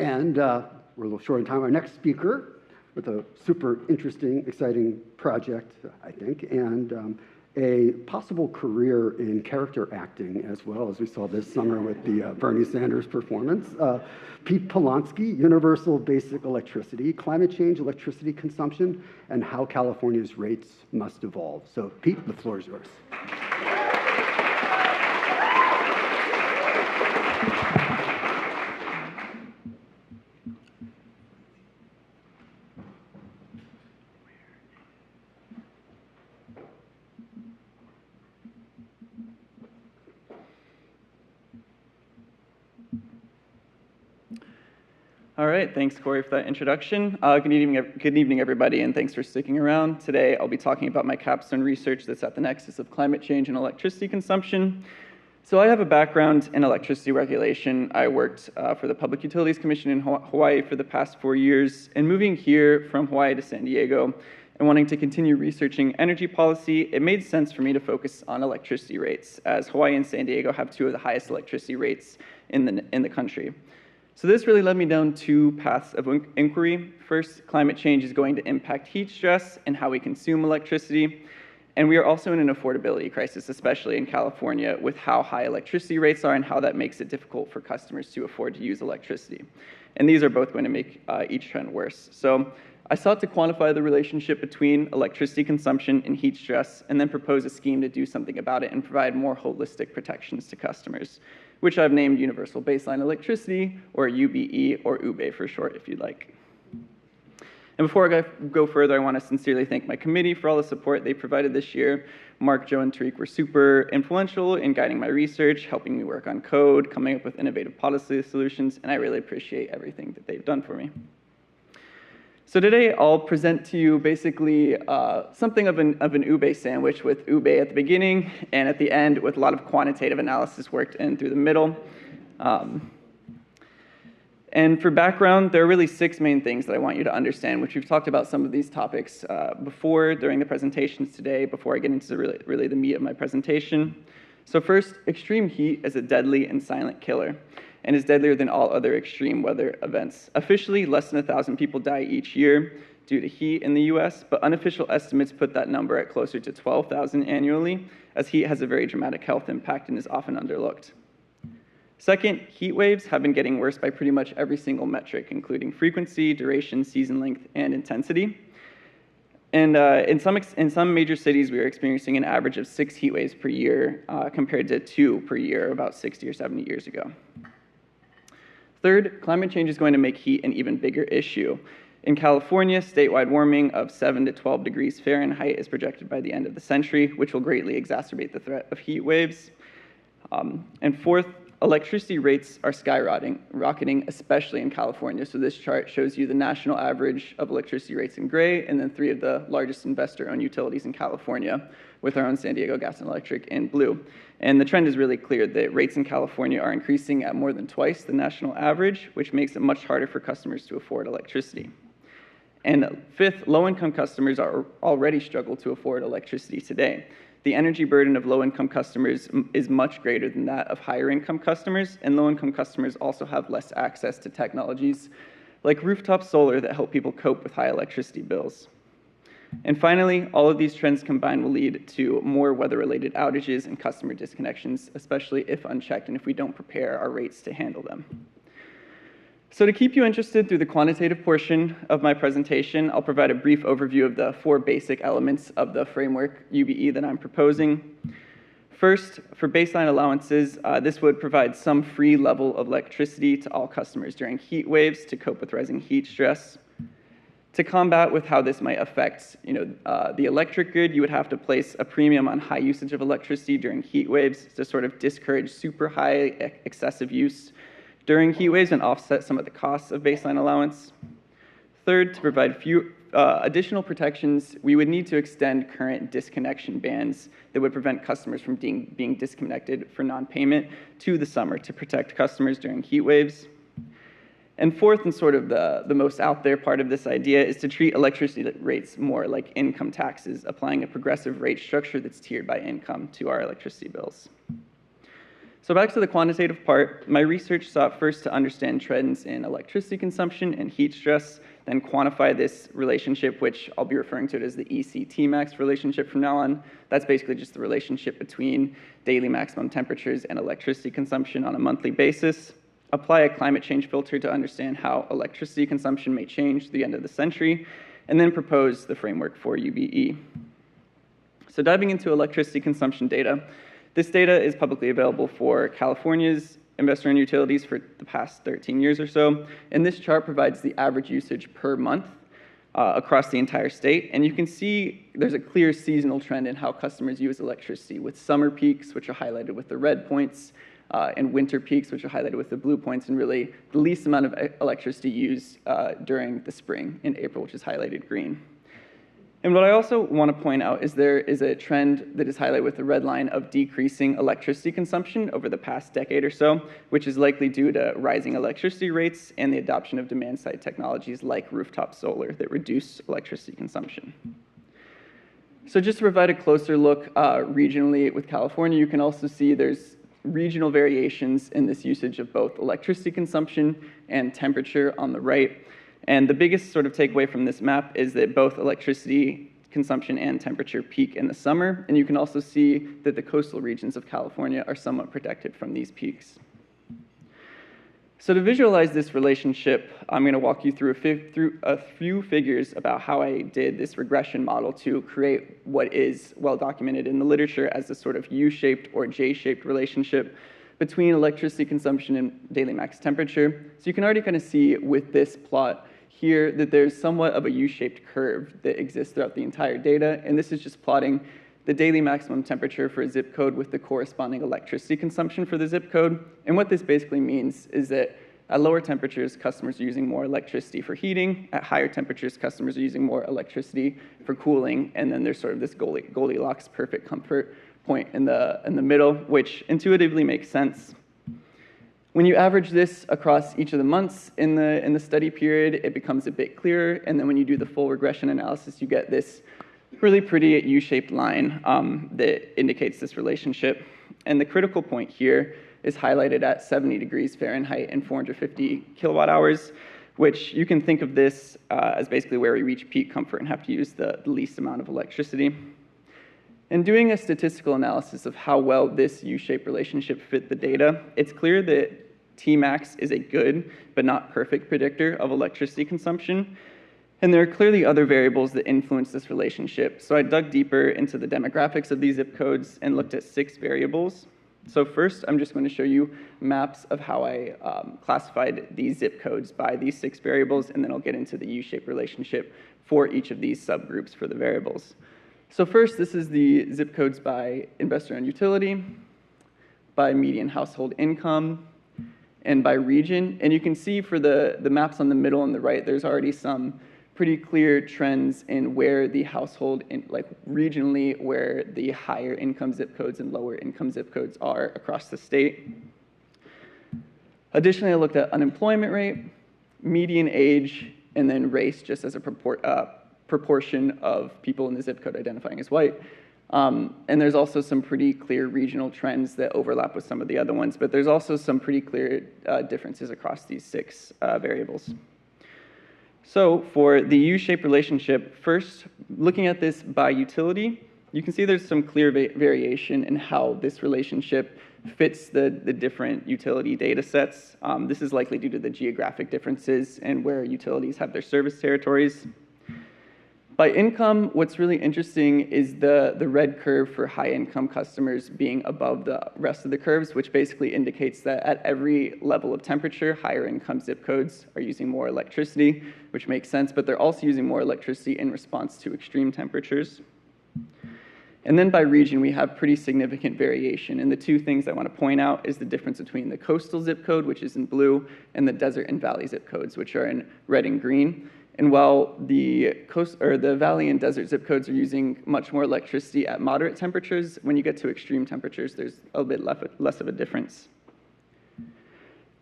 And we're a little short on time. Our next speaker with a super interesting, exciting project, I think, and a possible career in character acting as well, as we saw this summer with the Bernie Sanders performance. Pete Polonsky, Universal Basic Electricity, Climate Change, Electricity Consumption, and How California's Rates Must Evolve. So Pete, the floor is yours. All right, thanks, Corey, for that introduction. Good evening, everybody, and thanks for sticking around. Today, I'll be talking about my capstone research that's at the nexus of climate change and electricity consumption. So I have a background in electricity regulation. I worked for the Public Utilities Commission in Hawaii for the past 4 years, and moving here from Hawaii to San Diego and wanting to continue researching energy policy, it made sense for me to focus on electricity rates, as Hawaii and San Diego have two of the highest electricity rates in the country. So this really led me down two paths of inquiry. First, climate change is going to impact heat stress and how we consume electricity. And we are also in an affordability crisis, especially in California, with how high electricity rates are and how that makes it difficult for customers to afford to use electricity. And these are both going to make each trend worse. So I sought to quantify the relationship between electricity consumption and heat stress, and then propose a scheme to do something about it and provide more holistic protections to customers, which I've named Universal Baseline Electricity, or UBE, or UBE for short, if you'd like. And before I go further, I want to sincerely thank my committee for all the support they provided this year. Mark, Joe, and Tariq were super influential in guiding my research, helping me work on code, coming up with innovative policy solutions, and I really appreciate everything that they've done for me. So today, I'll present to you basically something of an UBE sandwich, with UBE at the beginning and at the end, with a lot of quantitative analysis worked in through the middle. And for background, there are really 6 main things that I want you to understand, which we've talked about some of these topics before during the presentations today, before I get into really the meat of my presentation. So first, extreme heat is a deadly and silent killer, and is deadlier than all other extreme weather events. Officially, less than 1,000 people die each year due to heat in the US, but unofficial estimates put that number at closer to 12,000 annually, as heat has a very dramatic health impact and is often underlooked. Second, heat waves have been getting worse by pretty much every single metric, including frequency, duration, season length, and intensity. And in some major cities, we are experiencing an average of 6 heat waves per year, compared to 2 per year about 60 or 70 years ago. Third, climate change is going to make heat an even bigger issue. In California, statewide warming of 7 to 12 degrees Fahrenheit is projected by the end of the century, which will greatly exacerbate the threat of heat waves. And fourth, electricity rates are skyrocketing, especially in California. So this chart shows you the national average of electricity rates in gray, and then 3 of the largest investor-owned utilities in California, with our own San Diego Gas and Electric in blue. And the trend is really clear that rates in California are increasing at more than twice the national average, which makes it much harder for customers to afford electricity. And fifth, low-income customers already struggle to afford electricity today. The energy burden of low-income customers is much greater than that of higher-income customers, and low-income customers also have less access to technologies like rooftop solar that help people cope with high electricity bills. And finally, all of these trends combined will lead to more weather-related outages and customer disconnections, especially if unchecked and if we don't prepare our rates to handle them. So to keep you interested through the quantitative portion of my presentation, I'll provide a brief overview of the 4 basic elements of the framework UBE that I'm proposing. First, for baseline allowances, this would provide some free level of electricity to all customers during heat waves to cope with rising heat stress. To combat with how this might affect the electric grid, you would have to place a premium on high usage of electricity during heat waves to sort of discourage super high excessive use during heat waves and offset some of the costs of baseline allowance. Third, to provide additional protections, we would need to extend current disconnection bans that would prevent customers from being disconnected for non-payment to the summer to protect customers during heat waves. And fourth, and sort of the most out there part of this idea, is to treat electricity rates more like income taxes, applying a progressive rate structure that's tiered by income to our electricity bills. So back to the quantitative part, my research sought first to understand trends in electricity consumption and heat stress, then quantify this relationship, which I'll be referring to it as the EC-Tmax relationship from now on. That's basically just the relationship between daily maximum temperatures and electricity consumption on a monthly basis. Apply a climate change filter to understand how electricity consumption may change to the end of the century, and then propose the framework for UBE. So diving into electricity consumption data, this data is publicly available for California's investor-owned utilities for the past 13 years or so, and this chart provides the average usage per month across the entire state, and you can see there's a clear seasonal trend in how customers use electricity, with summer peaks, which are highlighted with the red points, and winter peaks, which are highlighted with the blue points, and really the least amount of electricity used during the spring in April, which is highlighted green. And what I also want to point out is there is a trend that is highlighted with the red line of decreasing electricity consumption over the past decade or so, which is likely due to rising electricity rates and the adoption of demand-side technologies like rooftop solar that reduce electricity consumption. So just to provide a closer look regionally with California, you can also see there's regional variations in this usage of both electricity consumption and temperature on the right. And the biggest sort of takeaway from this map is that both electricity consumption and temperature peak in the summer, and you can also see that the coastal regions of California are somewhat protected from these peaks. So to visualize this relationship, I'm going to walk you through a few figures about how I did this regression model to create what is well documented in the literature as a sort of U-shaped or J-shaped relationship between electricity consumption and daily max temperature. So you can already kind of see with this plot here that there's somewhat of a U-shaped curve that exists throughout the entire data, and this is just plotting the daily maximum temperature for a zip code with the corresponding electricity consumption for the zip code. And what this basically means is that at lower temperatures, customers are using more electricity for heating. At higher temperatures, customers are using more electricity for cooling, and then there's sort of this Goldilocks perfect comfort point in the middle, which intuitively makes sense. When you average this across each of the months in the study period, it becomes a bit clearer, and then when you do the full regression analysis, you get this really pretty U-shaped line that indicates this relationship. And the critical point here is highlighted at 70 degrees Fahrenheit and 450 kilowatt hours, which you can think of this as basically where we reach peak comfort and have to use the least amount of electricity. In doing a statistical analysis of how well this U-shaped relationship fit the data, it's clear that Tmax is a good but not perfect predictor of electricity consumption. And there are clearly other variables that influence this relationship. So I dug deeper into the demographics of these zip codes and looked at 6 variables. So first, I'm just going to show you maps of how I classified these zip codes by these 6 variables, and then I'll get into the U-shaped relationship for each of these subgroups for the variables. So first, this is the zip codes by investor-owned utility, by median household income, and by region. And you can see for the maps on the middle and the right, there's already some pretty clear trends in where the household, regionally, where the higher income zip codes and lower income zip codes are across the state. Additionally, I looked at unemployment rate, median age, and then race just as a proportion of people in the zip code identifying as white. And there's also some pretty clear regional trends that overlap with some of the other ones, but there's also some pretty clear differences across these 6 variables. So for the U-shaped relationship, first, looking at this by utility, you can see there's some clear variation in how this relationship fits the different utility data sets. This is likely due to the geographic differences and where utilities have their service territories. By income, what's really interesting is the red curve for high-income customers being above the rest of the curves, which basically indicates that at every level of temperature, higher-income zip codes are using more electricity, which makes sense, but they're also using more electricity in response to extreme temperatures. And then by region, we have pretty significant variation. And the 2 things I want to point out is the difference between the coastal zip code, which is in blue, and the desert and valley zip codes, which are in red and green. And while the valley and desert zip codes are using much more electricity at moderate temperatures, when you get to extreme temperatures, there's a bit less of a difference.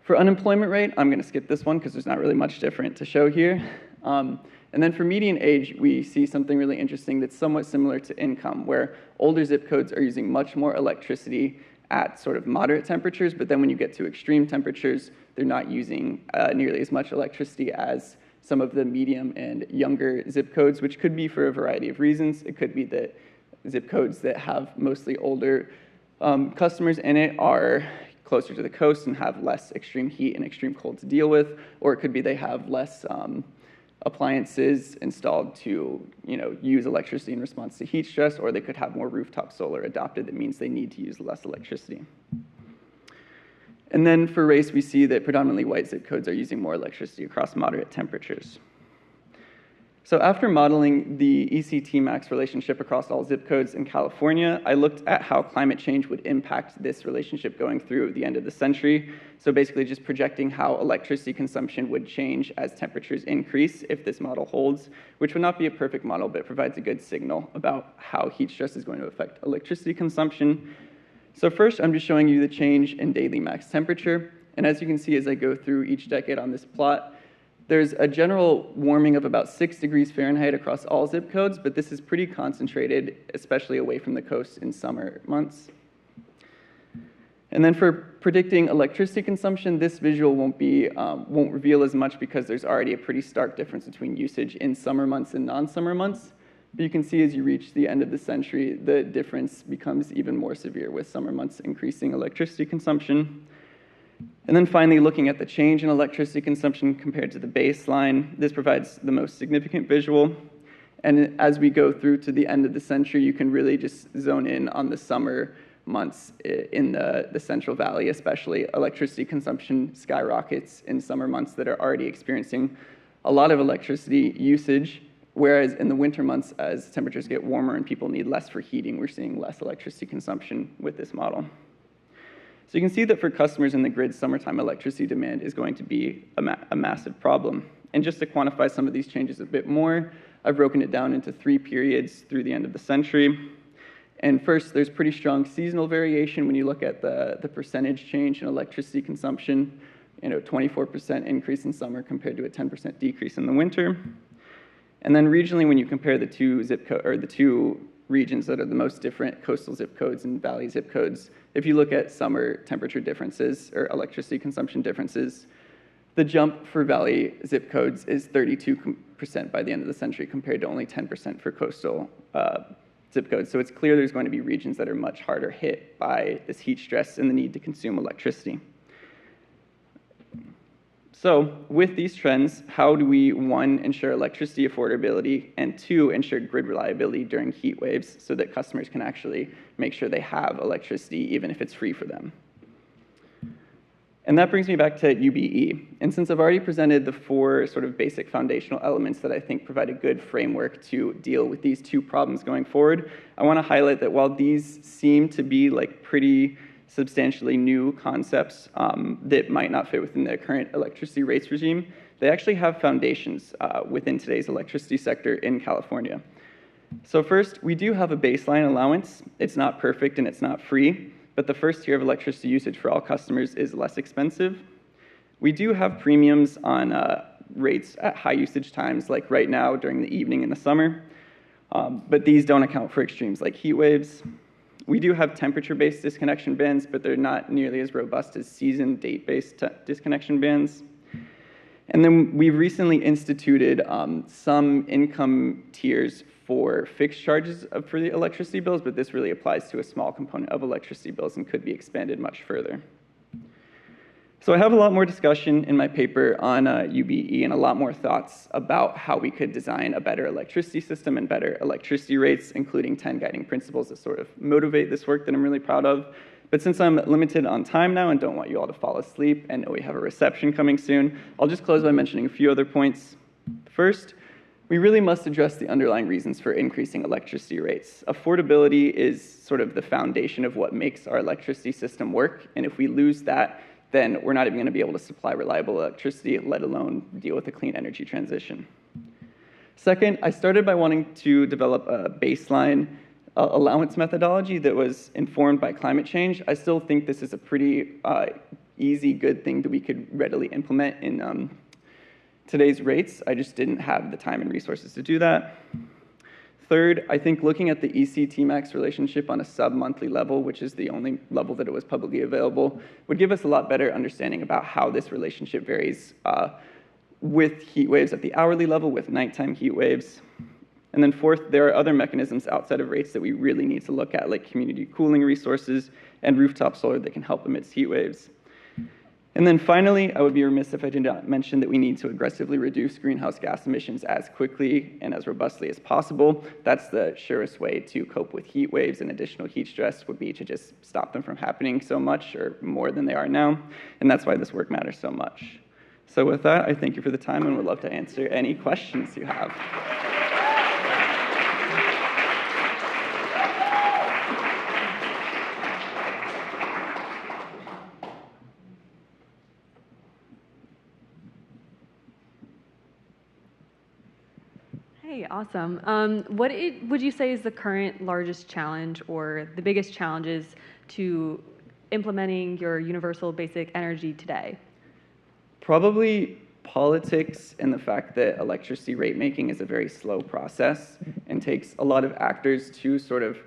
For unemployment rate, I'm going to skip this one because there's not really much different to show here. And then for median age, we see something really interesting that's somewhat similar to income, where older zip codes are using much more electricity at sort of moderate temperatures, but then when you get to extreme temperatures, they're not using nearly as much electricity as some of the medium and younger zip codes, which could be for a variety of reasons. It could be that zip codes that have mostly older customers in it are closer to the coast and have less extreme heat and extreme cold to deal with, or it could be they have less appliances installed to use electricity in response to heat stress, or they could have more rooftop solar adopted that means they need to use less electricity. And then for race, we see that predominantly white zip codes are using more electricity across moderate temperatures. So after modeling the EC-Tmax relationship across all zip codes in California, I looked at how climate change would impact this relationship going through the end of the century. So basically just projecting how electricity consumption would change as temperatures increase if this model holds, which would not be a perfect model, but provides a good signal about how heat stress is going to affect electricity consumption. So first, I'm just showing you the change in daily max temperature. And as you can see as I go through each decade on this plot, there's a general warming of about 6 degrees Fahrenheit across all zip codes, but this is pretty concentrated, especially away from the coast in summer months. And then for predicting electricity consumption, this visual won't reveal as much because there's already a pretty stark difference between usage in summer months and non-summer months. But you can see as you reach the end of the century, the difference becomes even more severe with summer months increasing electricity consumption. And then finally, looking at the change in electricity consumption compared to the baseline, this provides the most significant visual. And as we go through to the end of the century, you can really just zone in on the summer months in the Central Valley, especially. Electricity consumption skyrockets in summer months that are already experiencing a lot of electricity usage, whereas in the winter months, as temperatures get warmer and people need less for heating, we're seeing less electricity consumption with this model. So you can see that for customers in the grid, summertime electricity demand is going to be a massive problem. And just to quantify some of these changes a bit more, I've broken it down into 3 periods through the end of the century. And first, there's pretty strong seasonal variation when you look at the percentage change in electricity consumption, 24% increase in summer compared to a 10% decrease in the winter. And then regionally, when you compare the two regions that are the most different, coastal zip codes and valley zip codes, if you look at summer temperature differences or electricity consumption differences, the jump for valley zip codes is 32% by the end of the century compared to only 10% for coastal zip codes. So it's clear there's going to be regions that are much harder hit by this heat stress and the need to consume electricity. So with these trends, how do we, 1, ensure electricity affordability, and 2, ensure grid reliability during heat waves so that customers can actually make sure they have electricity even if it's free for them? And that brings me back to UBE. And since I've already presented the 4 sort of basic foundational elements that I think provide a good framework to deal with these 2 problems going forward, I want to highlight that while these seem to be like pretty substantially new concepts that might not fit within the current electricity rates regime, they actually have foundations within today's electricity sector in California. So first, we do have a baseline allowance. It's not perfect and it's not free, but the first tier of electricity usage for all customers is less expensive. We do have premiums on rates at high usage times, like right now during the evening in the summer, but these don't account for extremes like heat waves. We do have temperature-based disconnection bands, but they're not nearly as robust as season date-based disconnection bands. And then we've recently instituted some income tiers for fixed charges for the electricity bills, but this really applies to a small component of electricity bills and could be expanded much further. So I have a lot more discussion in my paper on UBE and a lot more thoughts about how we could design a better electricity system and better electricity rates, including 10 guiding principles that sort of motivate this work that I'm really proud of. But since I'm limited on time now and don't want you all to fall asleep and know we have a reception coming soon, I'll just close by mentioning a few other points. First, we really must address the underlying reasons for increasing electricity rates. Affordability is sort of the foundation of what makes our electricity system work, and if we lose that, then we're not even going to be able to supply reliable electricity, let alone deal with a clean energy transition. Second, I started by wanting to develop a baseline allowance methodology that was informed by climate change. I still think this is a pretty easy, good thing that we could readily implement in today's rates. I just didn't have the time and resources to do that. Third, I think looking at the EC-Tmax relationship on a sub-monthly level, which is the only level that it was publicly available, would give us a lot better understanding about how this relationship varies with heat waves at the hourly level, with nighttime heat waves. And then fourth, there are other mechanisms outside of rates that we really need to look at, like community cooling resources and rooftop solar that can help amidst heat waves. And then finally, I would be remiss if I did not mention that we need to aggressively reduce greenhouse gas emissions as quickly and as robustly as possible. That's the surest way to cope with heat waves and additional heat stress would be to just stop them from happening so much or more than they are now. And that's why this work matters so much. So with that, I thank you for the time and would love to answer any questions you have. Hey, awesome. Would you say is the current largest challenge or the biggest challenges to implementing your universal basic energy today? Probably politics and the fact that electricity rate making is a very slow process and takes a lot of actors to sort of,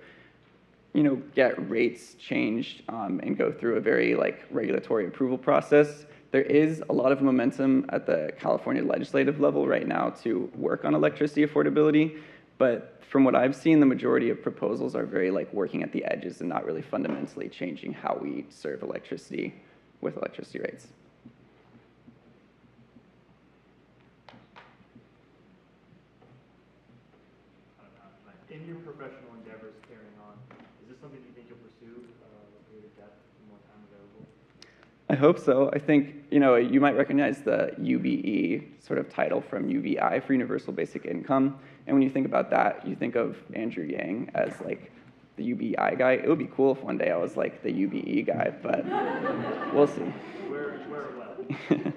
get rates changed and go through a very regulatory approval process. There is a lot of momentum at the California legislative level right now to work on electricity affordability, but from what I've seen, the majority of proposals are very working at the edges and not really fundamentally changing how we serve electricity with electricity rates. In your professional endeavors carrying on, is this something you think you'll pursue with greater depth and more time available? I hope so. I think, you might recognize the UBE sort of title from UBI for Universal Basic Income. And when you think about that, you think of Andrew Yang as the UBI guy. It would be cool if one day I was the UBE guy, but we'll see. Where well?